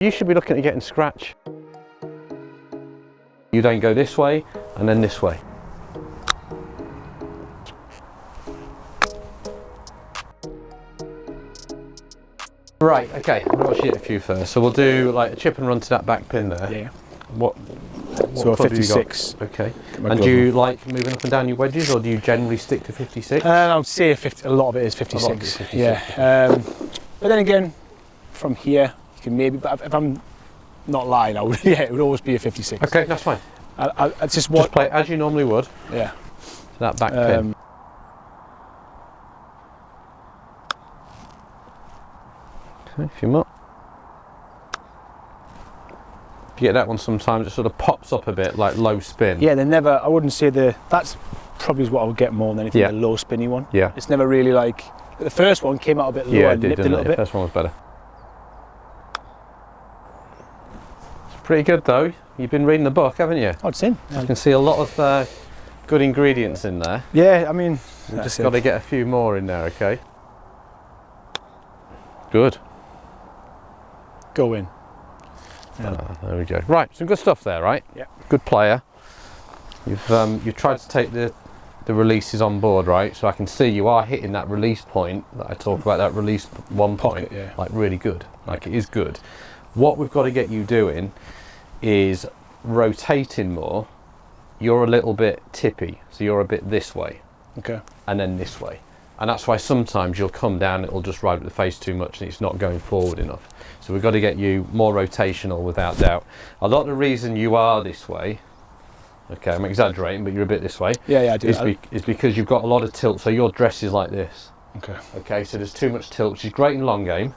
You should be looking at getting scratch. You then go this way and then this way. Right, okay, I'm going to hit a few first. So we'll do like a chip and run to that back pin there. Yeah. What So a 56. Okay. And do you like moving up and down your wedges, or do you generally stick to 56? I would say a lot of it is 56. A lot of it is 56. Yeah. But then again, from here, you can maybe, but if I'm not lying, I would, yeah, it would always be a 56. Okay, that's fine. It's just what. Just play it as you normally would. Yeah. That back pin. Okay, a few more. You get that one sometimes, it sort of pops up a bit, like low spin. Yeah, I wouldn't say that's probably what I would get more than anything, the low spinny one. Yeah. It's never really like, the first one came out a bit low and nipped a little bit. The first one was better. It's pretty good though. You've been reading the book, haven't you? Oh, it's in. You can see a lot of good ingredients in there. Yeah, I mean, You've just got to get a few more in there, okay? Good. Go in. There we go. Right, some good stuff there, right? Yeah. Good player. You've tried to take the releases on board, right? So I can see you are hitting that release point that I talk about, that release one point, like really good. Like it is good. What we've got to get you doing is rotating more. You're a little bit tippy, so you're a bit this way. Okay. And then this way. And that's why sometimes you'll come down, it'll just ride with the face too much and it's not going forward enough. So we've got to get you more rotational without doubt. A lot of the reason you are this way, okay, I'm exaggerating, but you're a bit this way. Yeah, I do. Is because you've got a lot of tilt, so your dress is like this. Okay. Okay, so there's too much tilt, which is great in long game,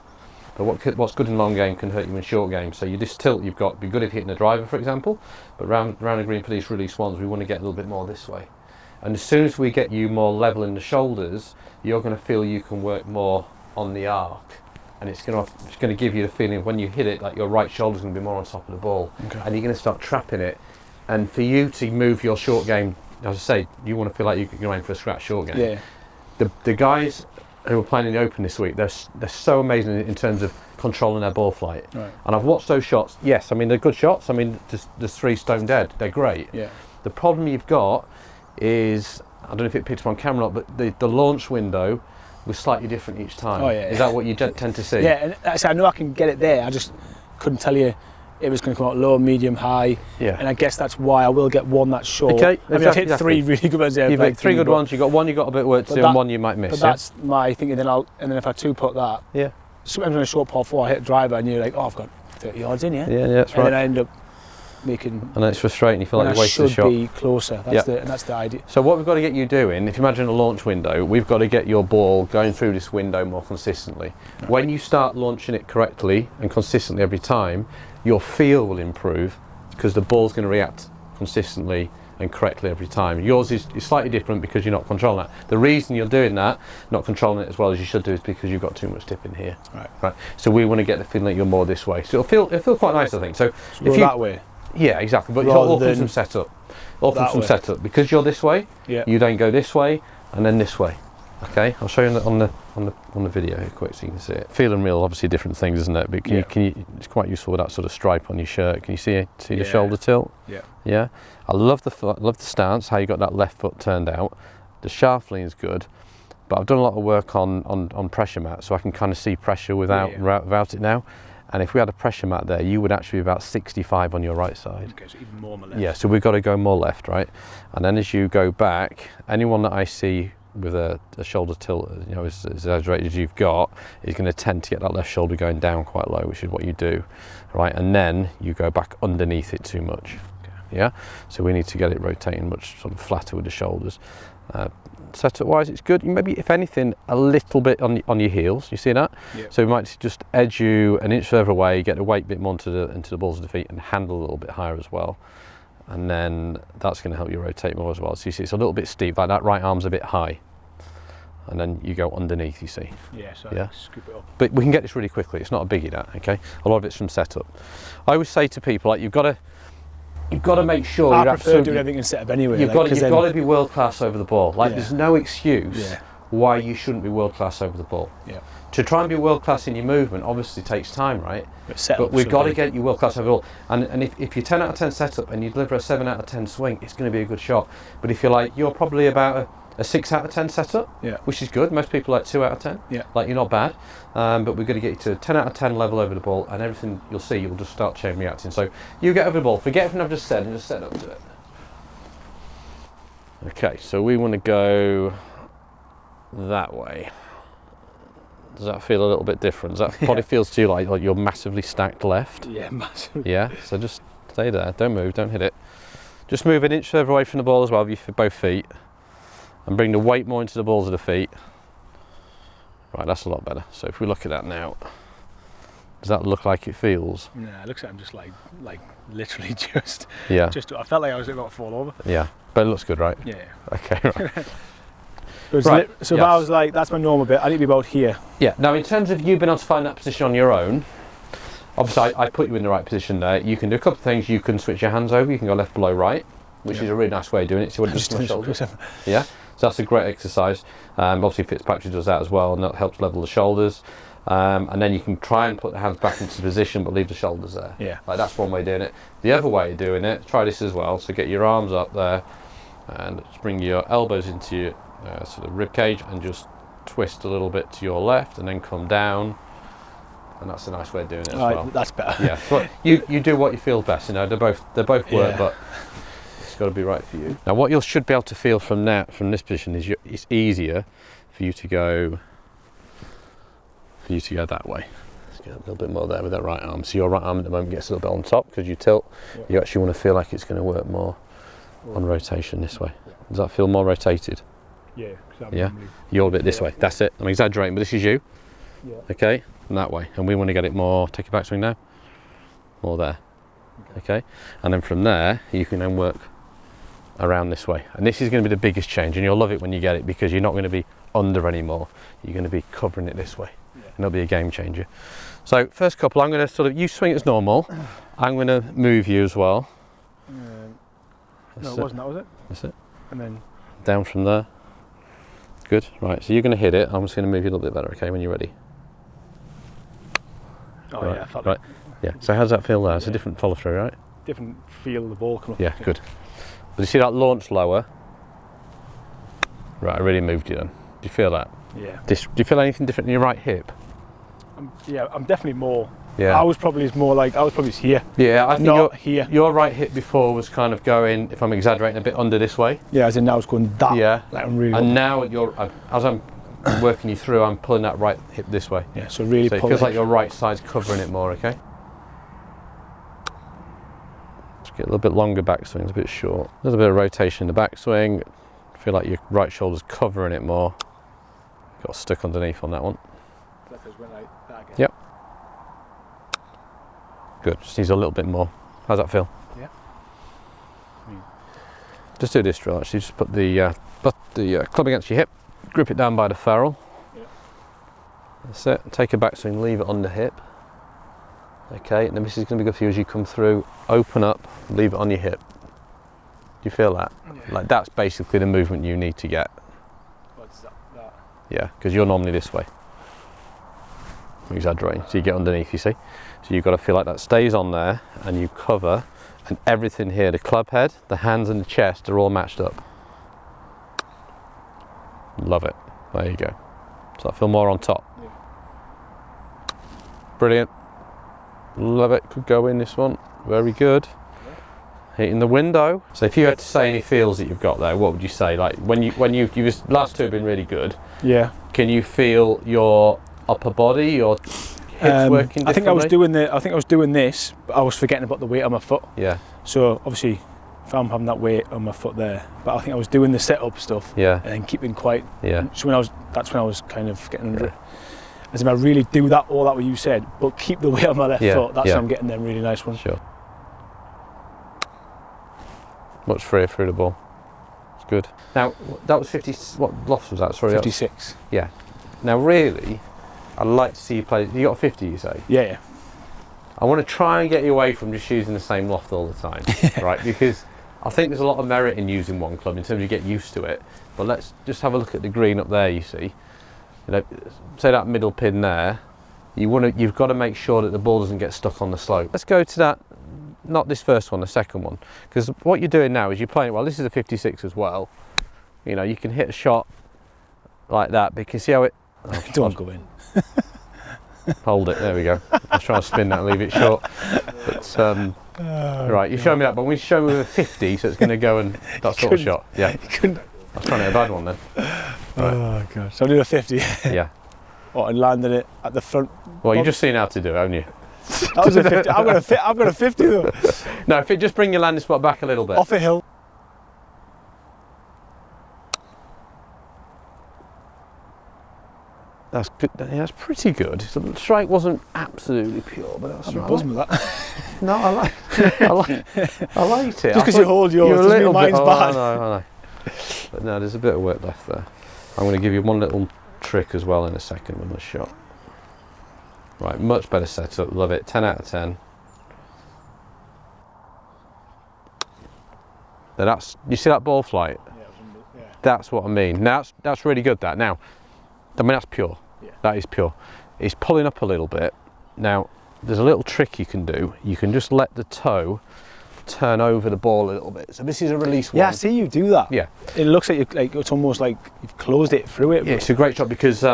but what's good in long game can hurt you in short game. So this tilt you've got, be good if you're hitting a driver, for example, but round the green for these release ones, we want to get a little bit more this way. And as soon as we get you more level in the shoulders, you're going to feel you can work more on the arc, and it's going to give you the feeling when you hit it, like your right shoulder's going to be more on top of the ball, and you're going to start trapping it. And for you to move your short game, as I say, you want to feel like you're going for a scratch short game. Yeah. The guys who are playing in the Open this week, they're so amazing in terms of controlling their ball flight. Right. And I've watched those shots. Yes, I mean they're good shots. I mean there's 3 stone dead. They're great. Yeah. The problem you've got is, I don't know if it picked up on camera or not, but the launch window was slightly different each time. Oh, yeah. Is that what you tend to see? Yeah, and I know I can get it there. I just couldn't tell you it was going to come out low, medium, high. Yeah. And I guess that's why I will get one that's short. Okay. I mean, I've hit 3 really good ones there. You've hit 3 good ones. You got one you got a bit of work to do, and one you might miss. But that's my thinking. And then if I 2-putt that. Yeah. Sometimes on a short par 4, I hit a driver, and you're like, oh, I've got 30 yards in here. Yeah, that's right. And then I end up making. And then it's frustrating. You feel like you wasted a shot. I should be closer. That's the idea. So what we've got to get you doing, if you imagine a launch window, we've got to get your ball going through this window more consistently. Right. When you start launching it correctly and consistently every time, your feel will improve because the ball's going to react consistently and correctly every time. Yours is slightly different because you're not controlling that. The reason you're doing that, not controlling it as well as you should do, is because you've got too much tip in here. Right. So we want to get the feeling that you're more this way. So it'll feel quite nice, I think. So if you that way. Yeah, exactly. But all comes from setup. All comes from setup. Because you're this way, you then go this way and then this way. Okay, I'll show you on the video here quick so you can see it. Feel and reel, obviously different things, isn't it? But can you? It's quite useful with that sort of stripe on your shirt. Can you see the shoulder tilt? Yeah. Yeah. I love the stance. How you got that left foot turned out. The shaft lean is good, but I've done a lot of work on pressure mat, so I can kind of see pressure without it now. And if we had a pressure mat there, you would actually be about 65 on your right side. Okay, so even more on the left. Yeah, so we've got to go more left, right? And then as you go back, anyone that I see with a shoulder tilt, as exaggerated as you've got, is going to tend to get that left shoulder going down quite low, which is what you do, right? And then you go back underneath it too much. Okay. Yeah. So we need to get it rotating much sort of flatter with the shoulders. Setup wise, it's good. Maybe, if anything, a little bit on your heels. You see that? Yep. So we might just edge you an inch further away, get the weight a bit more into the balls of the feet, and handle a little bit higher as well. And then that's going to help you rotate more as well. So you see it's a little bit steep, like that right arm's a bit high. And then you go underneath, you see. Yeah, so scoop it up. But we can get this really quickly. It's not a biggie, that, okay? A lot of it's from setup. I always say to people, like, you've got to make sure I prefer doing everything in setup anyway. You've got to be world class over the ball. Like, there's no excuse why you shouldn't be world class over the ball. Yeah. to try and be world class in your movement obviously takes time, right? But we've got to get you world class overall. And if you're 10 out of 10 setup and you deliver a 7 out of 10 swing, it's going to be a good shot. But if you're probably about a 6 out of 10 setup, which is good. Most people like 2 out of 10. Yeah. Like, you're not bad. But we're going to get you to 10 out of 10 level over the ball, and everything you'll see, you'll just start chain reacting. So you get over the ball, forget everything I've just said, and just set up to it. Okay, so we want to go that way. Does that feel a little bit different? Does that probably feels to you like you're massively stacked left? Yeah, massively. Yeah, so just stay there, don't move, don't hit it. Just move an inch further away from the ball as well with both feet, and bring the weight more into the balls of the feet. Right, that's a lot better. So if we look at that now, does that look like it feels? Yeah, it looks like I'm just like literally just. Yeah. I felt like I was about to fall over. Yeah, but it looks good, right? Yeah. Okay, right. Right. So if I was like, that's my normal bit, I need to be about here. Yeah, now in terms of you being able to find that position on your own, obviously I put you in the right position there. You can do a couple of things. You can switch your hands over, you can go left below right, which is a really nice way of doing it. So just my shoulders. Yeah, so that's a great exercise. Obviously Fitzpatrick does that as well, and that helps level the shoulders. And then you can try and put the hands back into position but leave the shoulders there. Yeah. Like, that's one way of doing it. The other way of doing it, try this as well. So get your arms up there and just bring your elbows into your sort of rib cage and just twist a little bit to your left and then come down, and that's a nice way of doing it as well. That's better. Yeah, but you do what you feel best. You know, they both work, but it's got to be right for you. Now, what you should be able to feel from this position is it's easier for you to go that way. Let's get a little bit more there with that right arm. So your right arm at the moment gets a little bit on top because you tilt. Yeah. You actually want to feel like it's going to work more on rotation this way. Does that feel more rotated? Yeah. Yeah. You're a bit this way. That's it. I'm exaggerating, but this is you. Yeah. Okay. And that way. And we want to get it more. Take your backswing now. More there. Okay. And then from there, you can then work around this way. And this is going to be the biggest change, and you'll love it when you get it because you're not going to be under anymore. You're going to be covering it this way. And it'll be a game changer. So first couple, I'm going to you swing as normal. I'm going to move you as well. No, it wasn't that, was it? That's it. And then down from there. Good. Right, so you're going to hit it. I'm just going to move you a little bit better, okay, when you're ready. Oh right. yeah, I felt right. Yeah. So how does that feel there? It's a different follow through, right? Different feel of the ball coming up. Yeah, good. But you see that launch lower? Right, I really moved you then. Do you feel that? Yeah. Do you feel anything different in your right hip? I'm definitely more. Yeah. I was probably here. Yeah, I think not here. Your right hip before was kind of going, if I'm exaggerating, a bit under this way. Yeah, as in now it's going that. Yeah. Like I'm really. And now as I'm working you through, I'm pulling that right hip this way. Yeah, so really. So it feels like your right side's covering it more. Okay. Just get a little bit longer backswing, a bit short. A little bit of rotation in the backswing. Feel like your right shoulder's covering it more. Got stuck underneath on that one. Yep. Good. Just needs a little bit more. How's that feel? Yeah. Just do this drill. Actually, just put the club against your hip, grip it down by the ferrule. Yeah. That's it. Take a backswing, leave it on the hip. Okay. And then this is going to be good for you as you come through. Open up, leave it on your hip. Do you feel that? Yeah. Like that's basically the movement you need to get. What's that? Yeah, because you're normally this way. I'm exaggerating. So you get underneath, you see. So you've got to feel like that stays on there and you cover, and everything here, the club head, the hands and the chest are all matched up. Love it. There you go. Does that feel more on top? Yeah. Brilliant. Love it. Could go in this one. Very good. Yeah. Hitting the window. So if you had to say any feels that you've got there, what would you say? Like when you last two have been really good. Yeah. Can you feel your upper body, your hips working differently? I think I was doing this, but I was forgetting about the weight on my foot. Yeah. So obviously, if I'm having that weight on my foot there, but I think I was doing the setup stuff. Yeah. And then keeping quite. Yeah. So that's when I was kind of getting under it. As if I really do that, all that what you said, but keep the weight on my left foot. That's when I'm getting them really nice ones. Sure. Much freer through the ball. It's good. Now that was 50. What loft was that? Sorry. 56. Yeah. Now really, I'd like to see you play. You got 50, you say? Yeah. I want to try and get you away from just using the same loft all the time, right? Because I think there's a lot of merit in using one club in terms of you get used to it. But let's just have a look at the green up there, you see. You know, say that middle pin there. You've got to make sure that the ball doesn't get stuck on the slope. Let's go to that. Not this first one, the second one. Because what you're doing now is you're playing. Well, this is a 56 as well. You know, you can hit a shot like that, but you can see how it. Oh, don't go in. Hold it. There we go. I was trying to spin that and leave it short. But right, you show me that, but we show me with a 50, so it's going to go and that sort of shot. Yeah. I was trying to hit a bad one then. Right. Oh gosh. So I did a 50. Yeah. Oh, and landed it at the front. Well, you've just seen how to do it, haven't you? That was a 50. I've got a 50 though. No, if it just bring your landing spot back a little bit. Off a hill. That's good. Yeah, that's pretty good. So the strike wasn't absolutely pure, but that's I'm buzzing with that. No, I liked it. Just because you hold yours doesn't mean mine's bad. I know. But no, there's a bit of work left there. I'm going to give you one little trick as well in a second with my shot. Right, much better setup. Love it. 10 out of 10. Now you see that ball flight? Yeah. That's what I mean. Now that's really good. That now, I mean that's pure. Yeah. That is pure. It's pulling up a little bit. Now there's a little trick you can do. You can just let the toe turn over the ball a little bit. So this is a release one. Yeah, I see you do that. Yeah. It looks like it's almost like you've closed it through it. Yeah, it's a great shot because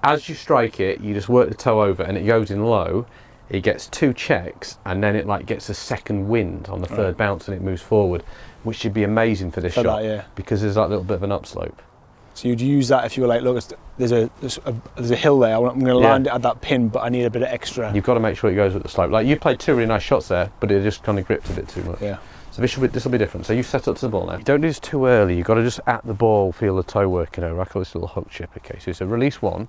as you strike it, you just work the toe over and it goes in low. It gets 2 checks and then it like gets a second wind on the third bounce and it moves forward, which should be amazing for this shot. That, yeah. Because there's like a little bit of an upslope. So you'd use that if you were like, look, there's a hill there. I'm going to land it at that pin, but I need a bit of extra. You've got to make sure it goes with the slope. Like you played 2 really nice shots there, but it just kind of gripped a bit too much. Yeah. So this will be different. So you set up to the ball now. You don't do this too early. You've got to just at the ball feel the toe working over. I call this little hook chip. Okay, so it's a release one,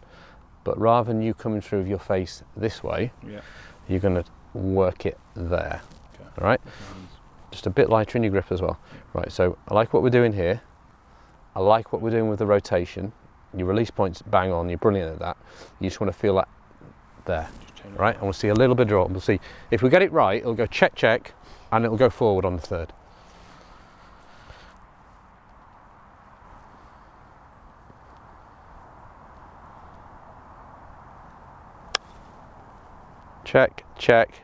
but rather than you coming through with your face this way, you're going to work it there. Okay. All right. Just a bit lighter in your grip as well. Right. So I like what we're doing here. I like what we're doing with the rotation. Your release point's bang on. You're brilliant at that. You just want to feel that there. Right. I want to see a little bit of draw. We'll see if we get it right. It'll go check, check, and it'll go forward on the third. Check, check.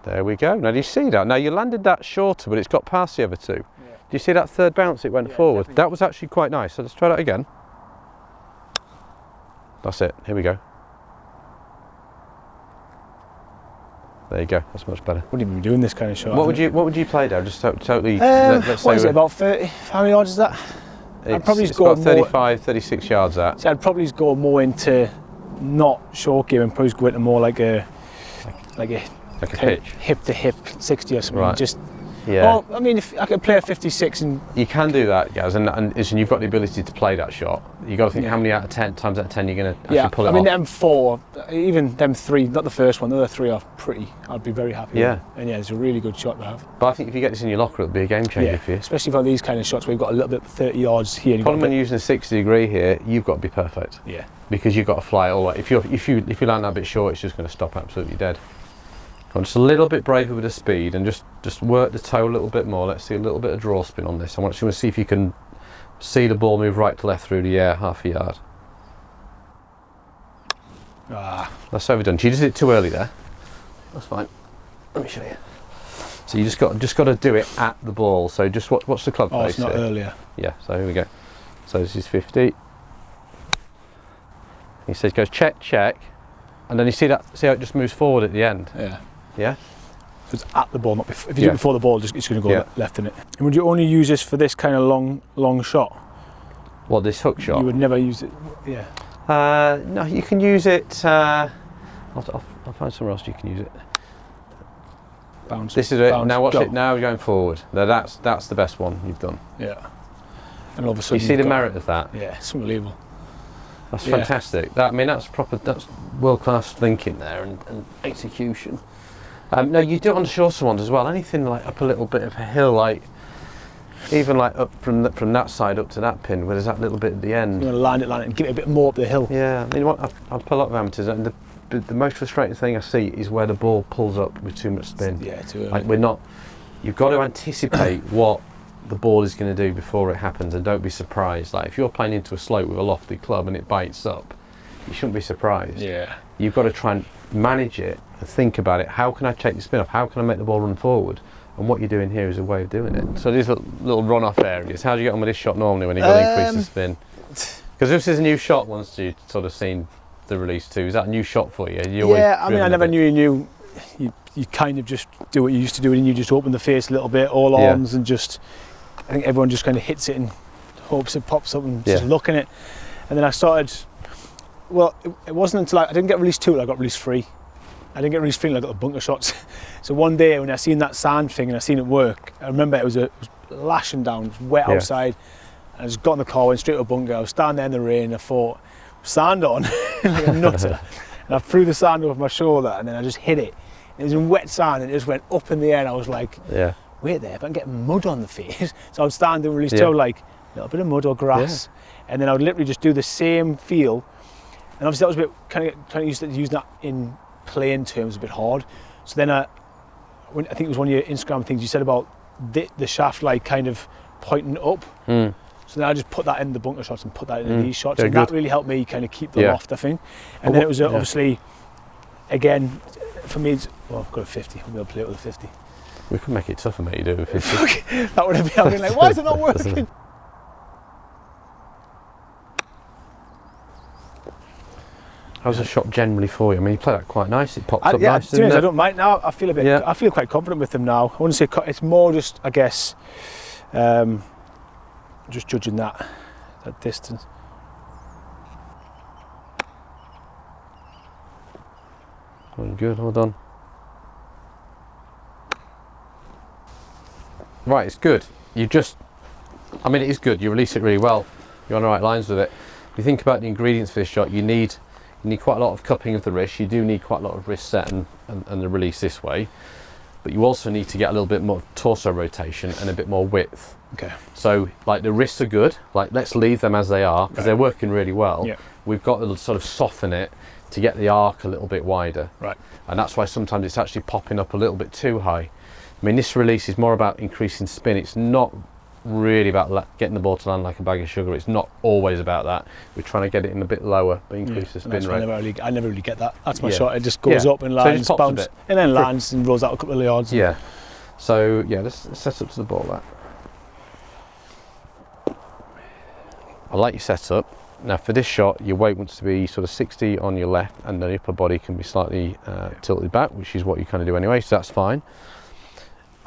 There we go. Now do you see that? Now you landed that shorter, but it's got past the other 2. Yeah. Do you see that third bounce? It went forward. Definitely. That was actually quite nice. So let's try that again. That's it. Here we go. There you go. That's much better. Wouldn't even be doing this kind of shot. What would you play now? Just totally. Let's say what is it? About 30? How many yards is that? I'd probably go about 35, 36 yards. That. So I'd probably go more into not short game and probably go into more like a pitch, hip to hip 60 or something. Right. Just yeah. Well, I mean, if I could play a 56 and you can do that, Gaz, and you've got the ability to play that shot. You've got to think how many times out of 10 you're going to actually pull it off. I mean, them 4, even them 3, not the first one, the other 3 are pretty. I'd be very happy. Yeah. With. And yeah, it's a really good shot to have. But I think if you get this in your locker, it'll be a game changer for you. Especially for these kind of shots where you've got a little bit 30 yards here. Problem when you're using a 60 degree here, you've got to be perfect. Yeah. Because you've got to fly it all the way. If you land that bit short, it's just going to stop absolutely dead. Just a little bit braver with the speed and just work the toe a little bit more. Let's see a little bit of draw spin on this. I want you to see if you can see the ball move right to left through the air, half a yard. That's overdone. You just did it too early there. That's fine. Let me show you. So you just got to do it at the ball. So just watch the club face. Oh, it's not earlier. Yeah. So here we go. So this is 50. He says goes check, check, and then you see how it just moves forward at the end. Yeah. Yeah. So it's at the ball, not before. If you do it before the ball, it's going to go left in it. And would you only use this for this kind of long shot? What, this hook shot? You would never use it. Yeah. No, you can use it. I'll find somewhere else you can use it. Bounce. This is it. Now watch it. Now we're going forward. Now that's the best one you've done. Yeah. And all of a sudden you see the merit of that. Yeah, it's unbelievable. That's fantastic. That's world class thinking there and execution. No, you do it on the shorter ones as well. Anything like up a little bit of a hill, like even like up from that side up to that pin, where there's that little bit at the end. You want to land it and give it a bit more up the hill. Yeah, I mean, I've put a lot of amateurs, and the most frustrating thing I see is where the ball pulls up with too much spin. Yeah, too early. Like you've got to anticipate what the ball is going to do before it happens, and don't be surprised. Like if you're playing into a slope with a lofted club and it bites up, you shouldn't be surprised. Yeah. You've got to try and manage it and think about it. How can I take the spin off? How can I make the ball run forward? And what you're doing here is a way of doing it. So these little run-off areas, how do you get on with this shot normally when you've got to increase the spin? Because this is a new shot once you've sort of seen the release too. Is that a new shot for you? I mean, I never knew you kind of just do what you used to do, and you just open the face a little bit, all arms, and just, I think everyone just kind of hits it and hopes it pops up and just looking at it. And then I started, well, it wasn't until I didn't get release 2, I got release 3. I didn't get release 3 until I got the bunker shots. So one day when I seen that sand thing and I seen it work, I remember it was lashing down, it was wet outside. I just got in the car, went straight to a bunker. I was standing there in the rain, I thought, sand on, like a nutter. And I threw the sand over my shoulder and then I just hit it. It was in wet sand and it just went up in the air, and I was like, wait there, if I can get mud on the face. So I would stand and release 2, like a little bit of mud or grass. And then I would literally just do the same feel. And obviously that was a bit kind of used to use that in playing terms, a bit hard. So then I think it was one of your Instagram things you said about the shaft like kind of pointing up. So then I just put that in the bunker shots and put that in these shots, and that really helped me kind of keep the loft, I think. And then it was obviously, again, for me, I've got a 50. I'll be able to play it with a 50. We could make it tougher, mate. You do it with 50. That would have been like, why is it not working? How's the shot generally for you? I mean, you play that quite nice. It pops up nice, doesn't it? I don't mind now. I feel a bit. I feel quite confident with them now. I wouldn't say it's more just, I guess, just judging that distance. Good, hold on. Right, it's good. It is good. You release it really well. You're on the right lines with it. If you think about the ingredients for this shot, you need quite a lot of cupping of the wrist. You do need quite a lot of wrist set and the release this way. But you also need to get a little bit more torso rotation and a bit more width. Okay. So, like, the wrists are good. Like, let's leave them as they are because they're working really well. Yeah. We've got to sort of soften it to get the arc a little bit wider. Right. And that's why sometimes it's actually popping up a little bit too high. I mean, this release is more about increasing spin. It's not really about getting the ball to land like a bag of sugar. It's not always about that. We're trying to get it in a bit lower, but increase the spin rate. I never really get that. That's my shot. It just goes up and lands, bounce, and then lands and rolls out a couple of yards. Yeah. So yeah, let's set up to the ball. That. I like your setup. Now for this shot, your weight wants to be sort of 60 on your left, and the upper body can be slightly tilted back, which is what you kind of do anyway. So that's fine.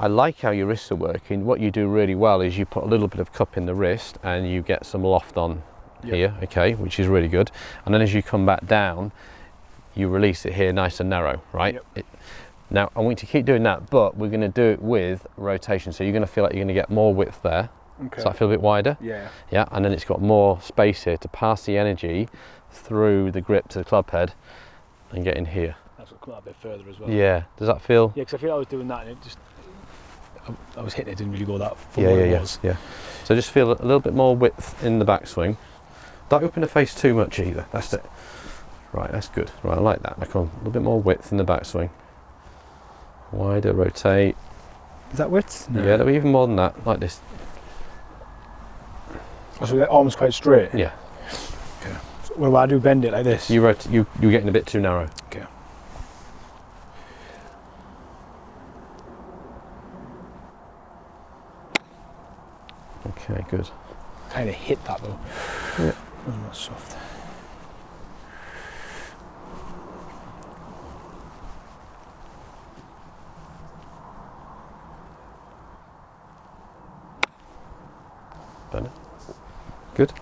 I like how your wrists are working. What you do really well is you put a little bit of cup in the wrist and you get some loft on here, okay, which is really good. And then as you come back down, you release it here nice and narrow, right? Now, I want you to keep doing that, but we're going to do it with rotation. So you're going to feel like you're going to get more width there. Okay. So I feel a bit wider. Yeah. Yeah, and then it's got more space here to pass the energy through the grip to the club head and get in here. That's what come out a bit further as well. Yeah. Does that feel? Yeah, because I feel I was doing that and it just, I was hitting it, didn't really go that far. Yeah. So just feel a little bit more width in the backswing. Don't open the face too much either. That's it. Right, that's good. Right, I like that. Like a little bit more width in the backswing. Wider, rotate. Is that width? No. Yeah, there'll be even more than that, like this. So the arm's quite straight? Yeah. Okay. So when I do bend it like this? You're getting a bit too narrow. Okay. Okay, good. Kind of hit that though. Yeah. Oh, not soft. Better. Good.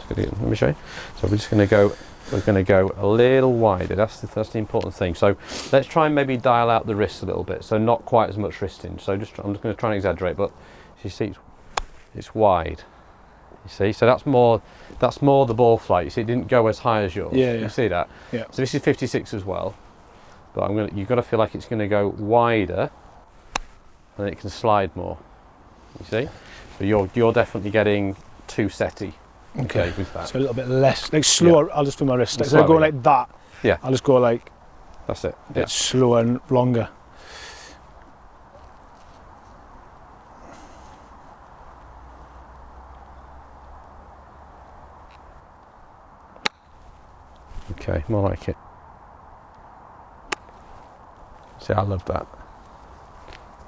Let me show you. So we're just going to go. We're going to go a little wider. That's the important thing. So let's try and maybe dial out the wrists a little bit. So not quite as much wristing. So I'm just going to try and exaggerate, but you see it's wide. You see, so that's more the ball flight. You see, it didn't go as high as yours. Yeah. You see that? Yeah. So this is 56 as well, but you've got to feel like it's going to go wider, and then it can slide more. You see, so you're definitely getting too setty. Okay, with that. So a little bit less, like slower. Yeah. I'll just do my wrist. Instead of going like that, yeah, I'll just go like. That's it. A bit slower and longer. Okay, more like it. See, I love that.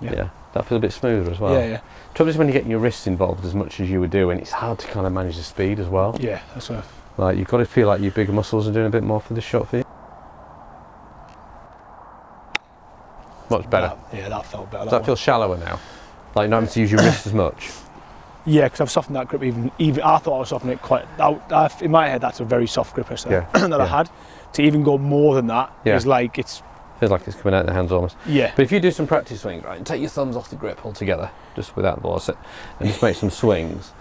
Yeah, that feels a bit smoother as well. Yeah. Trouble is when you're getting your wrists involved as much as you were doing, it's hard to kind of manage the speed as well. Yeah, that's right. Like, you've got to feel like your bigger muscles are doing a bit more for this shot for you. Much better. That felt better. Does that feel shallower now? Like, not having to use your wrist as much? Yeah, because I've softened that grip even I thought I was softening it quite, in my head that's a very soft grip that I had. To even go more than that is like, feels like it's coming out of the hands almost. Yeah. But if you do some practice swings, right, and take your thumbs off the grip altogether, just without the ball, and just make some swings,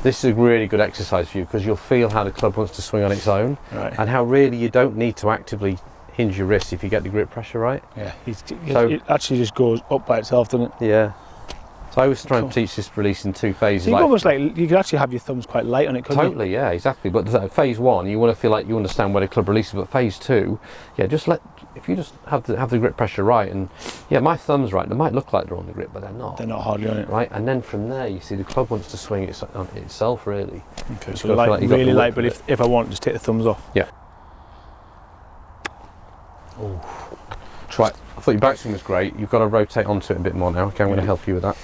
this is a really good exercise for you because you'll feel how the club wants to swing on its own, and how really you don't need to actively hinge your wrist if you get the grip pressure right. Yeah, it actually just goes up by itself, doesn't it? Yeah. So I was trying to teach this release in 2 phases. So almost like you could actually have your thumbs quite light on it, couldn't you? Totally, yeah, exactly. But phase 1, you want to feel like you understand where the club releases. But phase 2, if you just have the grip pressure right, and my thumbs right, they might look like they're on the grip, but they're not. They're not hardly on it. Right, and then from there, you see the club wants to swing on itself, really. Okay, so really light, but if I want, just take the thumbs off. Yeah. Oh. Right, I thought your backswing was great. You've got to rotate onto it a bit more now. Okay, I'm going to help you with that.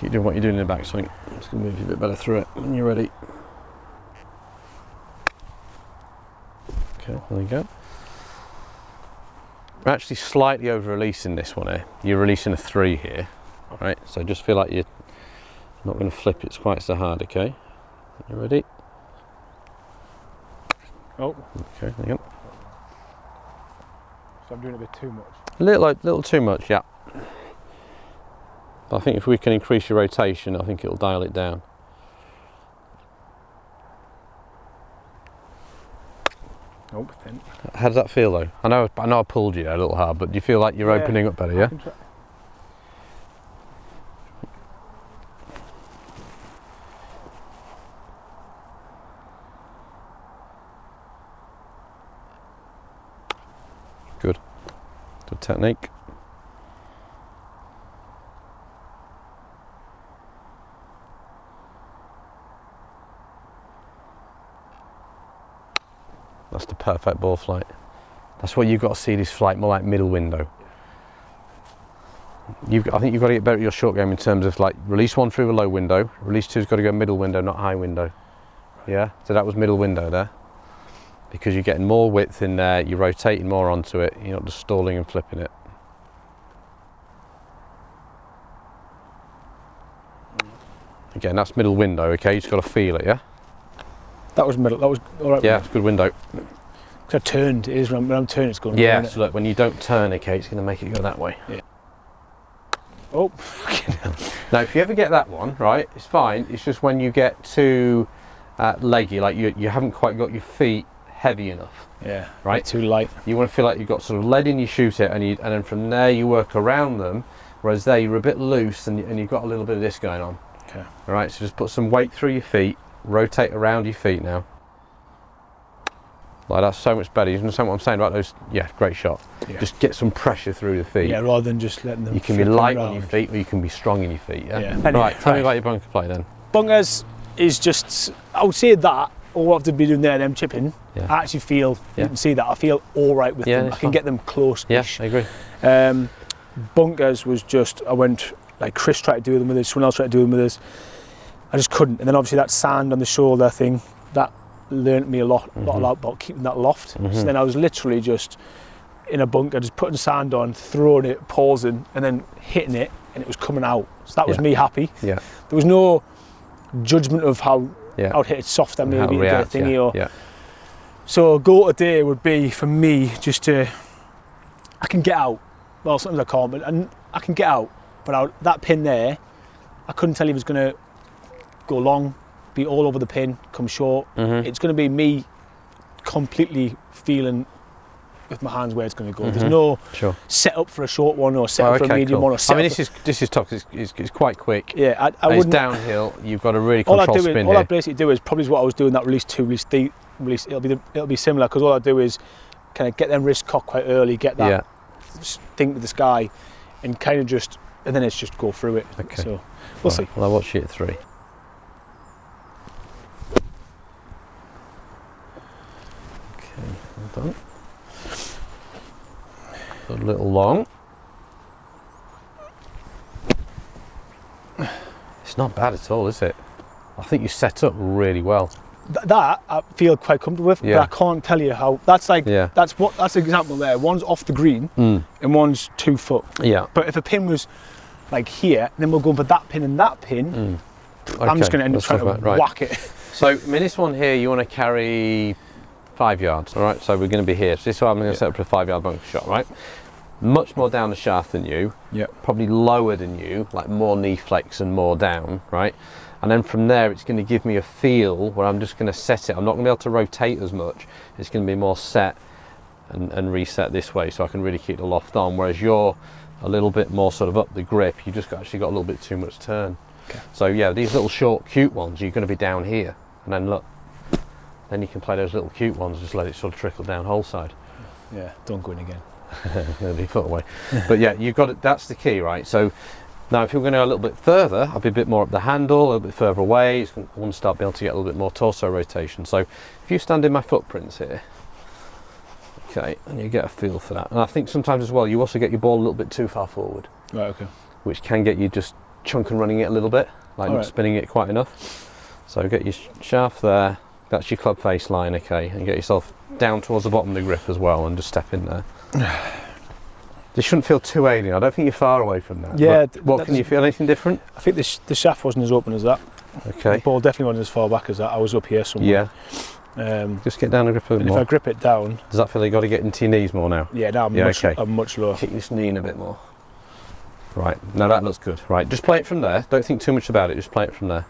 Keep doing what you're doing in the backswing. I'm just going to move you a bit better through it when you're ready. Okay, there you go. We're actually slightly over releasing this one here. You're releasing a 3 here. Alright, so just feel like you're not going to flip it quite so hard, okay? You ready? Oh. Okay, there you go. So I'm doing a bit too much. A little too much, yeah. But I think if we can increase your rotation, I think it'll dial it down. Nope, thin. How does that feel though? I know I pulled you there a little hard, but do you feel like you're opening up better, yeah? Good. Good technique. That's the perfect ball flight. That's what you've got to see this flight more like middle window. I think you've got to get better at your short game in terms of like release 1 through a low window, release 2's got to go middle window, not high window. Yeah, so that was middle window there. Because you're getting more width in there, you're rotating more onto it, you're not just stalling and flipping it. Again, that's middle window, okay? You just got to feel it, yeah? That was middle, that was alright. Yeah, it's a good window. Because I turned, it is when I'm turning it's going. Yeah, so look, when you don't turn, okay, it's going to make it go that way. Yeah. Oh. Now, if you ever get that one, right, it's fine. It's just when you get too leggy, like you haven't quite got your feet heavy enough. Yeah, right. Too light. You want to feel like you've got sort of lead in, you shoot it, and then from there you work around them. Whereas there you're a bit loose and you've got a little bit of this going on. Okay. All right. So just put some weight through your feet. Rotate around your feet now. Like that's so much better. You understand what I'm saying about those? Yeah, great shot. Yeah. Just get some pressure through the feet. Yeah, rather than just letting them. You can be light on your feet, or you can be strong in your feet. Yeah. Anyway, right. Tell me about your bunker play then. Bunkers is just. I would say that. All what I have to be doing there, them chipping. Yeah. I actually feel. You can see that. I feel all right with them. I can get them close. Yeah, I agree. Bunkers was just. I went like Chris tried to do them with us. Someone else tried to do them with us. I just couldn't. And then obviously that sand on the shoulder thing that learnt me a lot about keeping that loft. So then I was literally just in a bunker, just putting sand on, throwing it, pausing, and then hitting it, and it was coming out. So that was me happy. Yeah. There was no judgment of how I'd hit it softer, maybe to get a thingy. So a goal today would be for me just to. I can get out. Well, sometimes I can't, but I can get out. But that pin there, I couldn't tell if it was going to go long, be all over the pin, come short. It's going to be me completely feeling with my hands where it's going to go. There's no set up for a short one or set up for a medium one. Or set this is tough. It's quite quick. Yeah, it's downhill. You've got to really control spin here. All I basically do is probably what I was doing that release 2, release 3, release. It'll be similar because all I do is kind of get them wrists cocked quite early, get that thing to the sky, and kind of just, and then it's just go through it. Okay. So we'll see. Well, I'll watch you at 3. done. A little long. It's not bad at all, is it? I think you set up really well. That I feel quite comfortable with, but I can't tell you how. That's like that's an example there. One's off the green and one's 2 foot. Yeah. But if a pin was like here, then we'll go for that pin and that pin. I'm just going to end up trying to whack it. So, I mean, this one here, you want to carry 5 yards, all right? So we're going to be here. So this is why I'm going to set up for a 5-yard bunker shot, right? Much more down the shaft than you. Yep. Probably lower than you, like more knee flex and more down, right? And then from there, it's going to give me a feel where I'm just going to set it. I'm not going to be able to rotate as much. It's going to be more set and reset this way, so I can really keep the loft on. Whereas you're a little bit more sort of up the grip. You just actually got a little bit too much turn. Okay. So yeah, these little short, cute ones, you're going to be down here, and then look. Then you can play those little cute ones. Just let it sort of trickle down whole side. Yeah, don't go in again. Nearly foot away. But yeah, you've got it. That's the key, right? So. Now, if you're going to go a little bit further, I'll be a bit more up the handle, a little bit further away. I want to start being able to get a little bit more torso rotation. So, if you stand in my footprints here, okay, and you get a feel for that. And I think sometimes as well, you also get your ball a little bit too far forward. Right, okay. Which can get you just chunk and running it a little bit, like not spinning it quite enough. So, get your shaft there. That's your club face line, okay, and get yourself down towards the bottom of the grip as well, and just step in there. This shouldn't feel too alien. I don't think you're far away from that. Yeah. What can you feel? Anything different? I think the shaft wasn't as open as that. Okay. The ball definitely wasn't as far back as that. I was up here somewhere. Yeah. Just get down and grip a bit more. If I grip it down. Does that feel like you got to get into your knees more now? Yeah, now I'm much lower. Kick this knee in a bit more. Right. Now that looks good. Right. Just play it from there. Don't think too much about it. Just play it from there.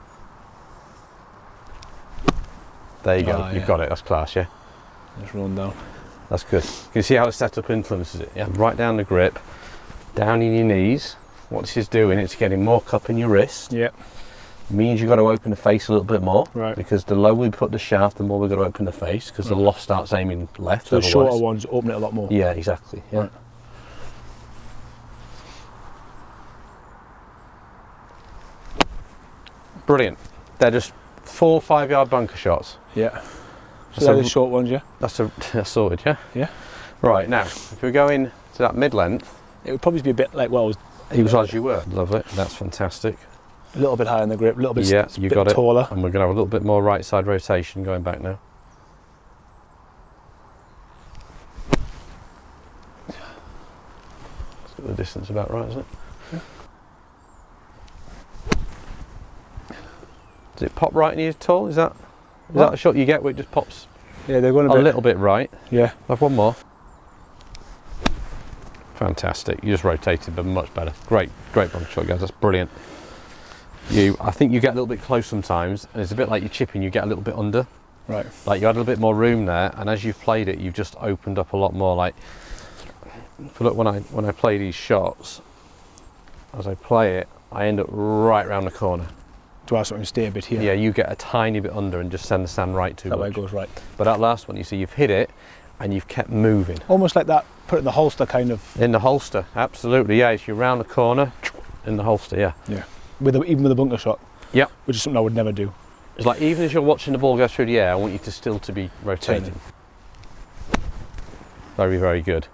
There you go. You've got it. That's class, yeah? Just run down. That's good. You can see how the setup influences it, yeah? Right down the grip, down in your knees. What this is doing, it's getting more cup in your wrist. Yeah. Means you've got to open the face a little bit more. Right. Because the lower we put the shaft, the more we've got to open the face, because the loft starts aiming left. So the shorter ones open it a lot more. Yeah, exactly. Yeah. Right. Brilliant. They're just 4 5-yard bunker shots. Yeah. So they're the short ones, yeah? That's sorted, yeah? Yeah. Right, now, if we're going to that mid-length... It would probably be a bit like, well... as you were. Love it. That's fantastic. A little bit higher in the grip, a little bit, you got taller. It. And we're going to have a little bit more right side rotation going back now. Let's get the distance about right, isn't it? Yeah. Does it pop right in you at all? Is that a shot you get where it just pops? Yeah, they're going a little bit right. Yeah. Have one more. Fantastic. You just rotated them much better. Great bunker shot, guys. That's brilliant. I think you get a little bit close sometimes, and it's a bit like you're chipping. You get a little bit under. Right. Like you had a little bit more room there, and as you've played it, you've just opened up a lot more. Like, if you look when I play these shots, as I play it, I end up right round the corner. Do I sort of stay a bit here? Yeah, you get a tiny bit under and just send the stand right too much. That way it goes right. But that last one, you see, you've hit it and you've kept moving. Almost like that, put it in the holster kind of. In the holster, absolutely, yeah. If you're round the corner, in the holster, yeah. Yeah. Even with a bunker shot. Yeah. Which is something I would never do. It's like, even as you're watching the ball go through the air, I want you to still to be rotating. Very, very good.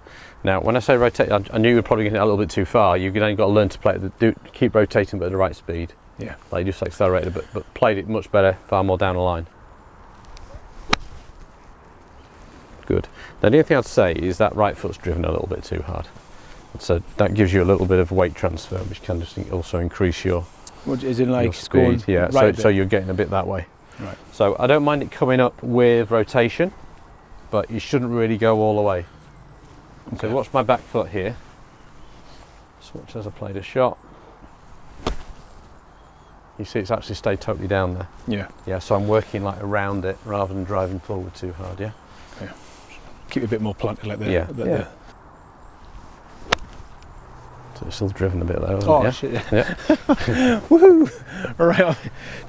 Now, when I say rotate, I knew you were probably getting a little bit too far. You've only got to learn to play it, keep rotating but at the right speed. Yeah. Like just accelerated a bit, but played it much better, far more down the line. Good. Now the only thing I'd say is that right foot's driven a little bit too hard. So that gives you a little bit of weight transfer, which can just also increase your What is it like speed. Yeah, right so you're getting a bit that way. Right. So I don't mind it coming up with rotation, but you shouldn't really go all the way. Okay. So watch my back foot here. Just watch as I play the shot. You see it's actually stayed totally down there. Yeah. Yeah, so I'm working like around it rather than driving forward too hard, yeah? Yeah. Keep it a bit more planted like that. Yeah. Yeah. So it's still driven a bit though, isn't it? Yeah? Shit, yeah. Yeah. Woohoo! All right.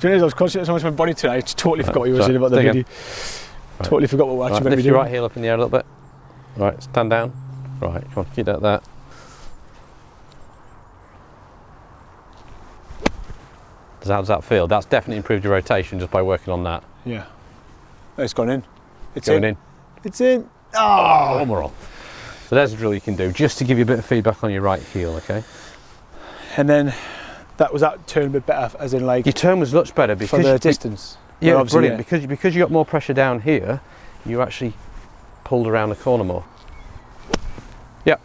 Do you know, I was concentrating so much on my body today, I totally forgot what you were saying about the video. Right. Totally forgot what we're actually going to be doing. Lift your right heel up in the air a little bit. Right, stand down. Right, come on, keep that there. How does that feel? That's definitely improved your rotation just by working on that. Yeah. Oh, it's gone in. It's going in. It's in. Oh, and we're on. So there's a drill you can do, just to give you a bit of feedback on your right heel, okay? And then that turn a bit better, as in like... Your turn was much better because... For the distance. Yeah, brilliant. Yeah. Because you got more pressure down here, you actually pulled around the corner more. Yeah,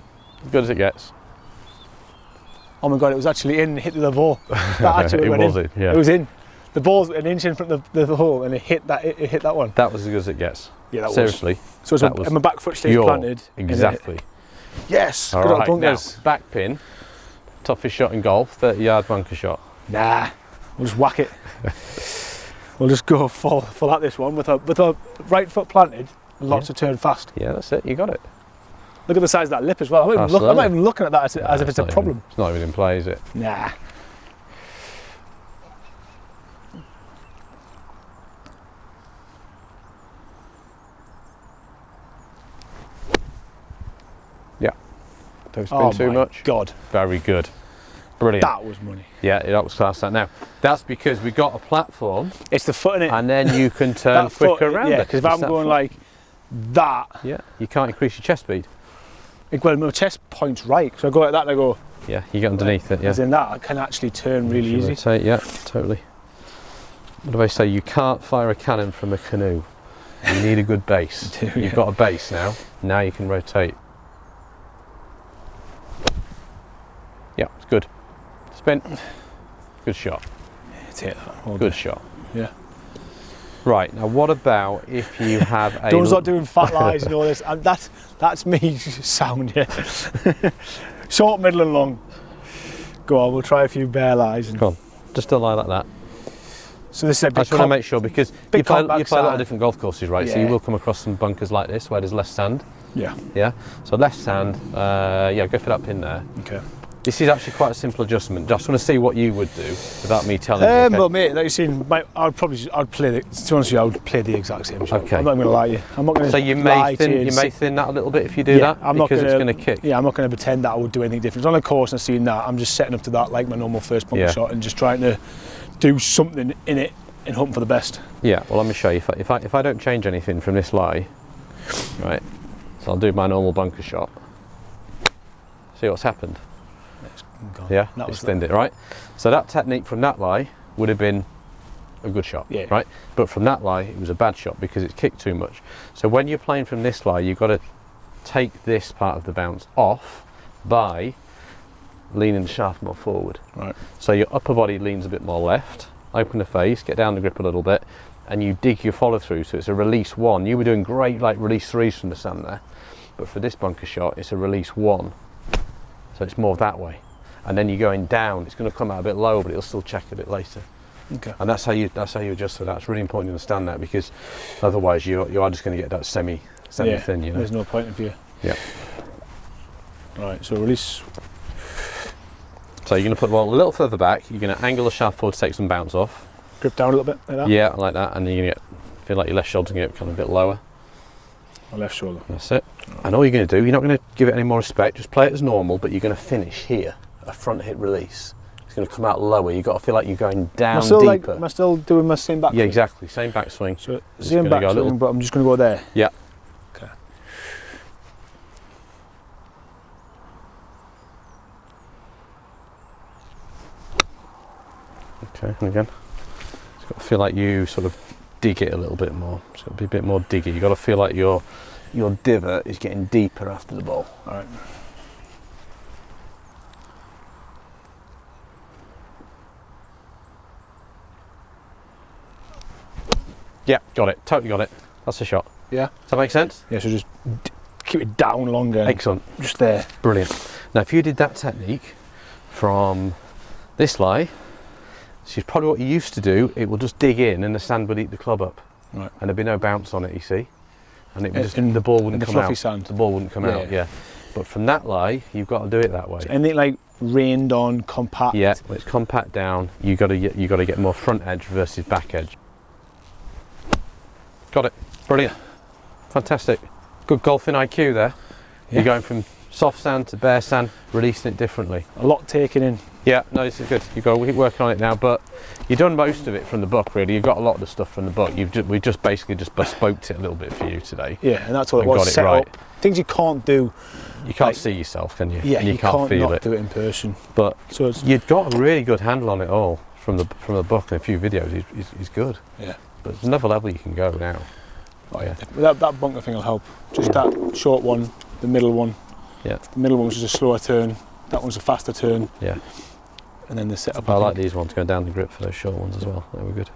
as good as it gets. Oh my God, it was actually in, hit the ball. That actually it went was in. It, yeah. It was in. The ball's an inch in front of the hole, and it hit that one. That was as good as it gets. Yeah, that Seriously. Was. So it's my back foot stays planted. Exactly. Yes. All good right, old now, back pin, toughest shot in golf, 30-yard bunker shot. Nah, we'll just whack it. We'll just go full at this one with our right foot planted, lots of turn fast. Yeah, that's it. You got it. Look at the size of that lip as well. I'm not even looking at that as if it's a problem. It's not even in play, is it? Nah. Yeah. Don't spin too much. God. Very good. Brilliant. That was money. Yeah, that was class. That now. That's because we got a platform. It's the foot in it. And then you can turn quicker around it. Yeah, because if I'm going like that. Yeah, you can't increase your chest speed. Well, my chest points right, so I go like that and I go. Yeah, you get underneath it. Yeah. As in that, I can actually turn really easy. Rotate, yeah, totally. What do I say? You can't fire a cannon from a canoe. You need a good base. You've got a base now. Now you can rotate. Yeah, it's good. Spin. Good shot. It's hit. Good shot. Yeah. Right, now what about if you have a... Don't start doing fat lies and all this. And that's me sound, yeah. Short, middle and long. Go on, we'll try a few bare lies. Come on, just a lie like that. So this is a big I just want to make sure, because you play a lot of different golf courses, right? Yeah. So you will come across some bunkers like this where there's less sand. Yeah. Yeah, so less sand, yeah, go for that pin there. Okay. This is actually quite a simple adjustment. Just want to see what you would do without me telling you. Okay? Well, mate, like you've seen, I'd play the. To be honest with you, I would play the exact same shot. Okay. I'm not going to lie to you. I'm not going to. So you may thin that a little bit if you do that. I'm not because it's going to kick. Yeah, I'm not going to pretend that I would do anything different. It's on a course and I've seen that. I'm just setting up to that like my normal first bunker shot and just trying to do something in it and hoping for the best. Yeah. Well, let me show you. If I don't change anything from this lie, right? So I'll do my normal bunker shot. See what's happened. Yeah, extend it, right? So that technique from that lie would have been a good shot, right? But from that lie, it was a bad shot because it's kicked too much. So when you're playing from this lie, you've got to take this part of the bounce off by leaning the shaft more forward. Right. So your upper body leans a bit more left, open the face, get down the grip a little bit, and you dig your follow through. So it's a release one. You were doing great like release threes from the sand there, but for this bunker shot, it's a release one. So it's more that way. And then you're going down, it's going to come out a bit low, but it'll still check a bit later. Okay. And that's how you adjust for that. It's really important to understand that, because otherwise you are just going to get that semi thin. You know? There's no point in view. Yeah. Right. So release. So you're going to put one a little further back. You're going to angle the shaft forward to take some bounce off. Grip down a little bit like that. Yeah, like that, and then you're going to feel like your left shoulder's going to get kind of a bit lower. My left shoulder. That's it. And all you're going to do, you're not going to give it any more respect. Just play it as normal, but you're going to finish here. A front hit release. It's going to come out lower. You've got to feel like you're going down deeper. Am I still doing my same backswing? Yeah, exactly. Same backswing. So same backswing, but I'm just going to go there. Yeah. Okay. Okay, and again. It's got to feel like you sort of dig it a little bit more. It's got to be a bit more diggy. You've got to feel like your divot is getting deeper after the ball. All right. Yeah, got it. Totally got it. That's a shot. Yeah. Does that make sense? Yeah, so just keep it down longer. Excellent. Just there. Brilliant. Now, if you did that technique from this lie, which is probably what you used to do, it will just dig in and the sand would eat the club up. Right. And there'd be no bounce on it, you see? And it would just, the ball wouldn't come out. Sand. The ball wouldn't come out, yeah. But from that lie, you've got to do it that way. So anything like rained on, compact? Yeah, when it's compact down, you got to get more front edge versus back edge. Got it. Brilliant. Fantastic. Good golfing IQ there. Yeah. You're going from soft sand to bare sand, releasing it differently. A lot taken in. Yeah, no, this is good. You've got to keep working on it now, but you've done most of it from the book, really. You've got a lot of the stuff from the book. We just basically just bespoked it a little bit for you today. Yeah, and that's what it was. Got it set right. Up. Things you can't do. You can't see yourself, can you? Yeah, and you can't feel not it. do it in person. But so you've got a really good handle on it all from the book and a few videos. He's good. Yeah. But there's another level you can go now. Oh yeah. That bunker thing will help. Just that short one, the middle one. Yeah. The middle one was just a slower turn. That one's a faster turn. Yeah. And then the setup. I like these ones going down the grip for those short ones as well. They were good.